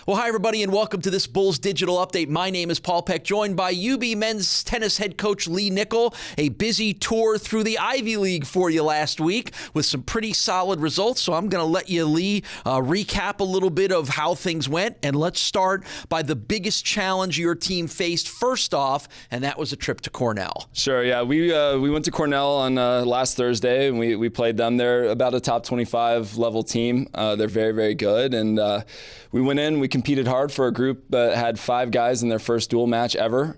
Well, hi, everybody, and welcome to this Bulls Digital Update. My name is Paul Peck, joined by UB men's tennis head coach Lee Nickel. A busy tour through the Ivy League for you last week with some pretty solid results. So I'm going to let you, Lee, recap a little bit of how things went. And let's start by the biggest challenge your team faced first off, and that was a trip to Cornell. Sure, yeah. We went to Cornell on last Thursday, and we played them. They're about a top 25 level team. They're very, very good. And we went in, we competed hard for a group that had 5 guys in their first dual match ever.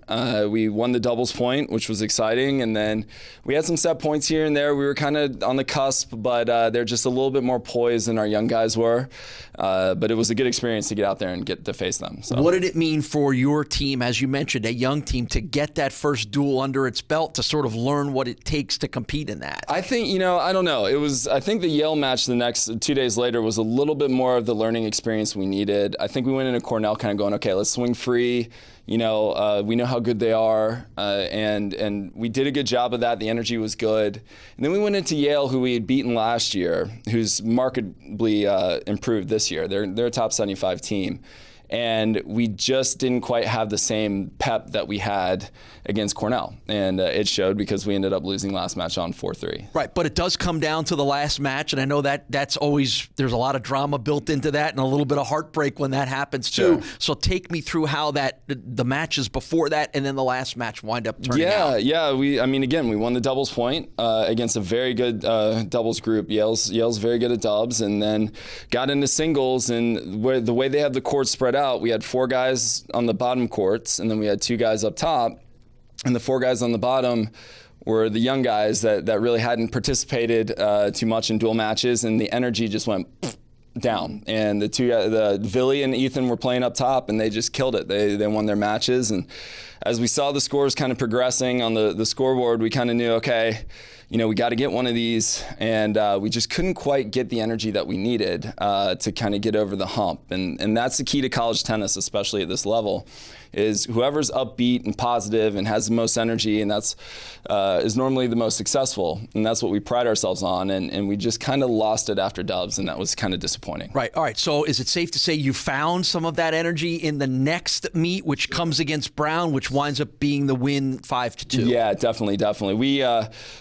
We won the doubles point, which was exciting, and then we had some set points here and there. We were kind of on the cusp, but they're just a little bit more poised than our young guys were. But it was a good experience to get out there and get to face them. So. What did it mean for your team, as you mentioned, a young team, to get that first duel under its belt, to sort of learn what it takes to compete in that? I think, I don't know. I think the Yale match the next 2 days later was a little bit more of the learning experience we needed. I think we went into Cornell kind of going, okay, let's swing free. We know how good they are, and we did a good job of that. The energy was good. And then we went into Yale, who we had beaten last year, who's markedly improved this year. They're a top 75 team. And we just didn't quite have the same pep that we had against Cornell. And it showed because we ended up losing last match on 4-3. Right, but it does come down to the last match, and I know that's always, there's a lot of drama built into that and a little bit of heartbreak when that happens too. Sure. So take me through how the matches before that and then the last match wind up turning out. Yeah. We won the doubles point against a very good doubles group. Yale's very good at dubs, and then got into singles, and the way they have the court spread out, we had 4 guys on the bottom courts, and then we had 2 guys up top. And the 4 guys on the bottom were the young guys that really hadn't participated too much in dual matches, and the energy just went down. And the Billy and Ethan were playing up top, and they just killed it. They won their matches. And as we saw the scores kind of progressing on the scoreboard, we kind of knew, okay, we got to get one of these, and we just couldn't quite get the energy that we needed to kind of get over the hump. And that's the key to college tennis, especially at this level, is whoever's upbeat and positive and has the most energy, and that's is normally the most successful. And that's what we pride ourselves on. And we just kind of lost it after dubs, and that was kind of disappointing. Right. All right. So is it safe to say you found some of that energy in the next meet, which comes against Brown, which winds up being the win 5-2? Yeah, definitely. We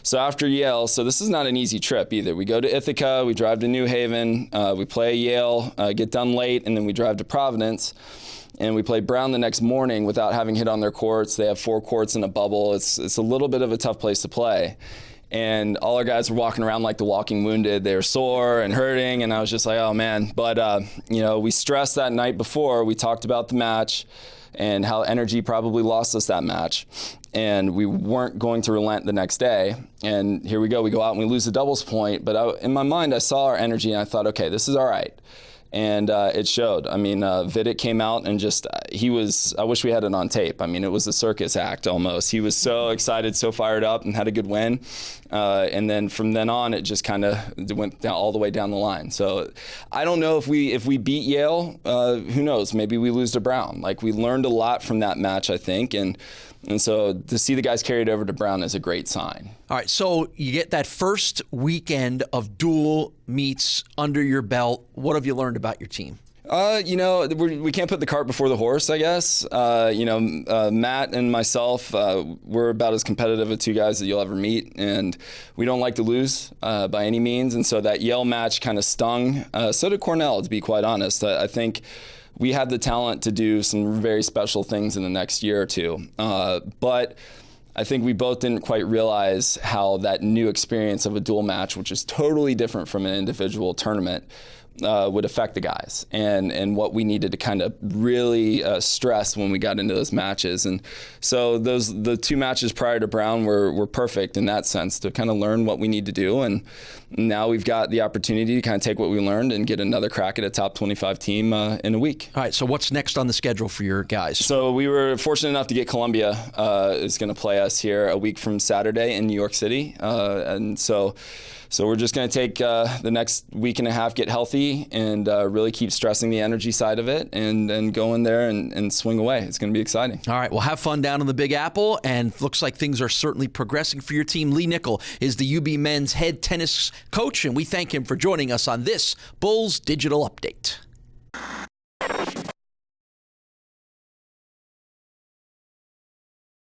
so after Yale, so this is not an easy trip either. We go to Ithaca, we drive to New Haven, we play Yale, get done late, and then we drive to Providence. And we played Brown the next morning without having hit on their courts. They have 4 courts in a bubble. It's a little bit of a tough place to play. And all our guys were walking around like the walking wounded. They were sore and hurting, and I was just like, oh man. But we stressed that night before. We talked about the match and how energy probably lost us that match. And we weren't going to relent the next day. And here we go. We go out and we lose the doubles point. But in my mind, I saw our energy, and I thought, okay, this is all right. And it showed. I mean, Vidic came out and just, I wish we had it on tape. I mean, it was a circus act almost. He was so excited, so fired up, and had a good win. And then from then on, it just kind of went down, all the way down the line. So I don't know if we beat Yale, who knows? Maybe we lose to Brown. Like, we learned a lot from that match, I think. And so to see the guys carried over to Brown is a great sign. All right, so you get that first weekend of dual meets under your belt. What have you learned about your team? We can't put the cart before the horse, I guess. Matt and myself, we're about as competitive as 2 guys that you'll ever meet, and we don't like to lose by any means. And so that Yale match kind of stung. So did Cornell, to be quite honest. I think we had the talent to do some very special things in the next year or 2. But I think we both didn't quite realize how that new experience of a dual match, which is totally different from an individual tournament, would affect the guys, and what we needed to kind of really stress when we got into those matches. And so the 2 matches prior to Brown were perfect in that sense, to kind of learn what we need to do. And now we've got the opportunity to kind of take what we learned and get another crack at a top 25 team in a week. All right, so what's next on the schedule for your guys? So we were fortunate enough to get Columbia is going to play us here a week from Saturday in New York City. And so we're just going to take the next week and a half, get healthy, and really keep stressing the energy side of it, and go in there and swing away. It's going to be exciting. All right, well, have fun down in the Big Apple, and looks like things are certainly progressing for your team. Lee Nickel is the UB men's head tennis coach, and we thank him for joining us on this Bulls Digital Update.